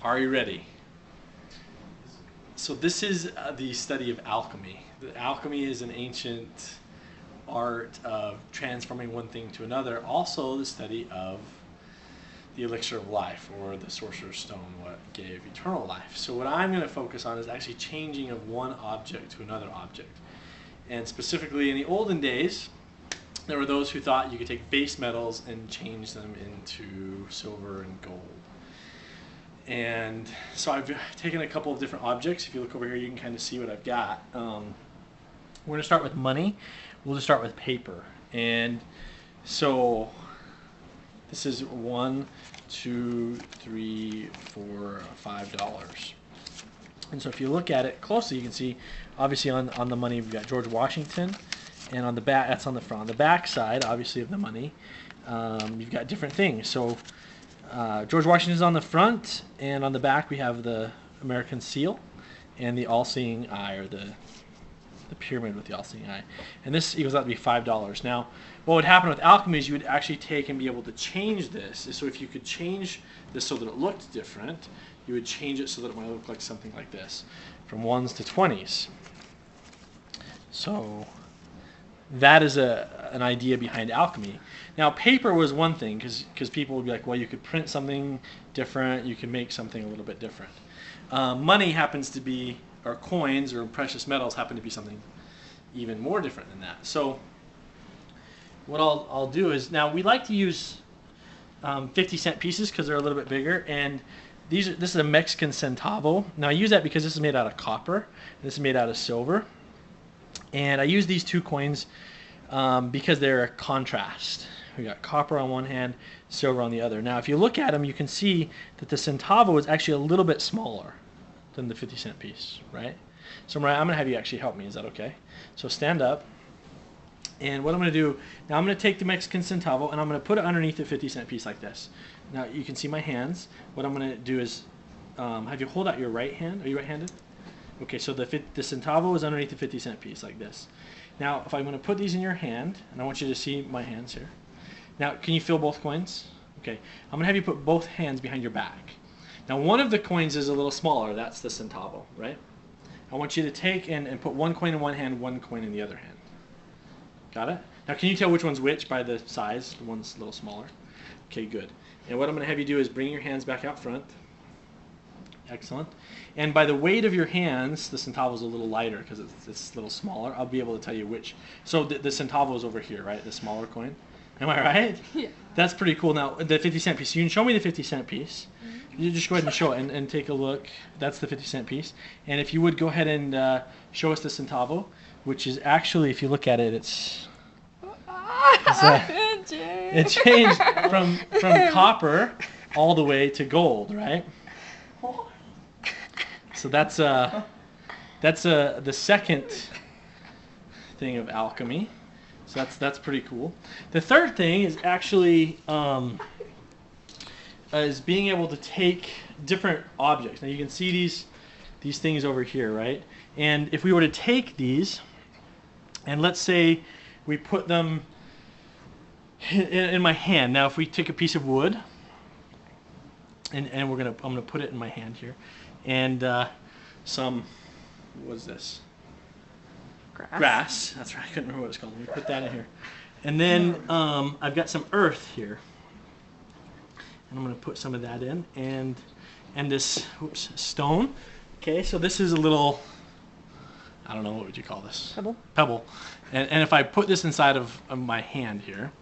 Are you ready? So this is the study of alchemy. Alchemy is an ancient art of transforming one thing to another. Also the study of the elixir of life, or the sorcerer's stone, what gave eternal life. So what I'm going to focus on is actually changing of one object to another object. And specifically in the olden days, there were those who thought you could take base metals and change them into silver and gold. And so I've taken a couple of different objects. If you look over here, you can kind of see what I've got. We're going to start with money. We'll just start with paper. And so this is $1, $2, $3, $4, $5. And so if you look at it closely, you can see, obviously on the money, we've got George Washington. And on the back, that's on the front. On the back side, obviously, of the money, you've got different things. So George Washington's on the front, and on the back we have the American seal and the all-seeing eye, or the pyramid with the all-seeing eye. And this equals out to be $5. Now, what would happen with alchemy is you would actually take and be able to change this. So if you could change this so that it looked different, you would change it so that it might look like something like this, from 1s to 20s. So that is an idea behind alchemy. Now, paper was one thing, because people would be like, well, you could print something different, you can make something a little bit different. Money happens to be, or coins or precious metals happen to be something even more different than that. So what I'll do is, now we like to use 50-cent pieces because they're a little bit bigger, and this is a Mexican centavo. Now I use that because this is made out of copper, and this is made out of silver. And I use these two coins because they're a contrast. We got copper on one hand, silver on the other. Now, if you look at them, you can see that the centavo is actually a little bit smaller than the 50-cent piece, right? So Mariah, I'm going to have you actually help me. Is that okay? So stand up. And what I'm going to do, now I'm going to take the Mexican centavo and I'm going to put it underneath the 50-cent piece like this. Now, you can see my hands. What I'm going to do is have you hold out your right hand. Are you right-handed? Okay, so the centavo is underneath the 50-cent piece like this. Now, if I'm going to put these in your hand, and I want you to see my hands here. Now, can you feel both coins? Okay, I'm going to have you put both hands behind your back. Now, one of the coins is a little smaller. That's the centavo, right? I want you to take and put one coin in one hand, one coin in the other hand. Got it? Now, can you tell which one's which by the size? The one's a little smaller. Okay, good. And what I'm going to have you do is bring your hands back out front. Excellent. And by the weight of your hands, the centavo is a little lighter because it's a little smaller. I'll be able to tell you which. So the centavo is over here, right? The smaller coin. Am I right? Yeah. That's pretty cool. Now, the 50-cent piece. You can show me the 50-cent piece. Mm-hmm. You just go ahead and show it and take a look. That's the 50-cent piece. And if you would go ahead and show us the centavo, which is actually, if you look at it, it changed from copper all the way to gold, right? So that's the second thing of alchemy. So that's pretty cool. The third thing is actually is being able to take different objects. Now you can see these things over here, right? And if we were to take these, and let's say we put them in my hand. Now if we take a piece of wood, and I'm gonna put it in my hand here, and what is this? Grass. That's right. I couldn't remember what it's called. Let me put that in here. And then I've got some earth here, and I'm gonna put some of that in, and this stone. Okay, so this is a little, I don't know, what would you call this? Pebble. And if I put this inside of my hand here,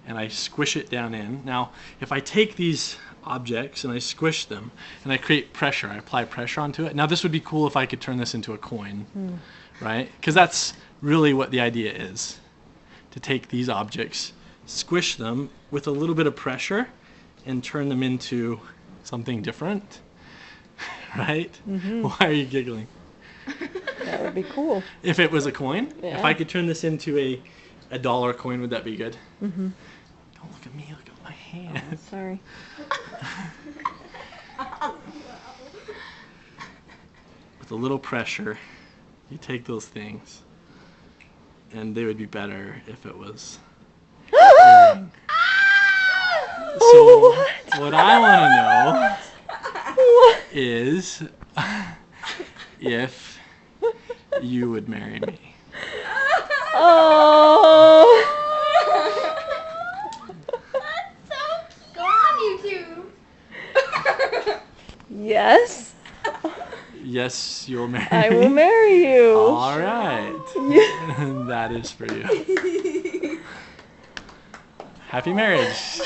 and I squish it down in. Now, if I take these objects and I squish them and I create pressure, I apply pressure onto it. Now, this would be cool if I could turn this into a coin, right? Because that's really what the idea is, to take these objects, squish them with a little bit of pressure, and turn them into something different, right? Mm-hmm. Why are you giggling? That would be cool. If it was a coin? Yeah. If I could turn this into a dollar coin, would that be good? Mm-hmm. Don't look at me, look at my hand. Oh, sorry. With a little pressure, you take those things, and they would be better if it was. So what I want to know is if you would marry me. Oh. That's so cute. Go on, you two. Yes. Yes, you'll marry I me. will marry you. All right. Yeah. That is for you. Happy marriage.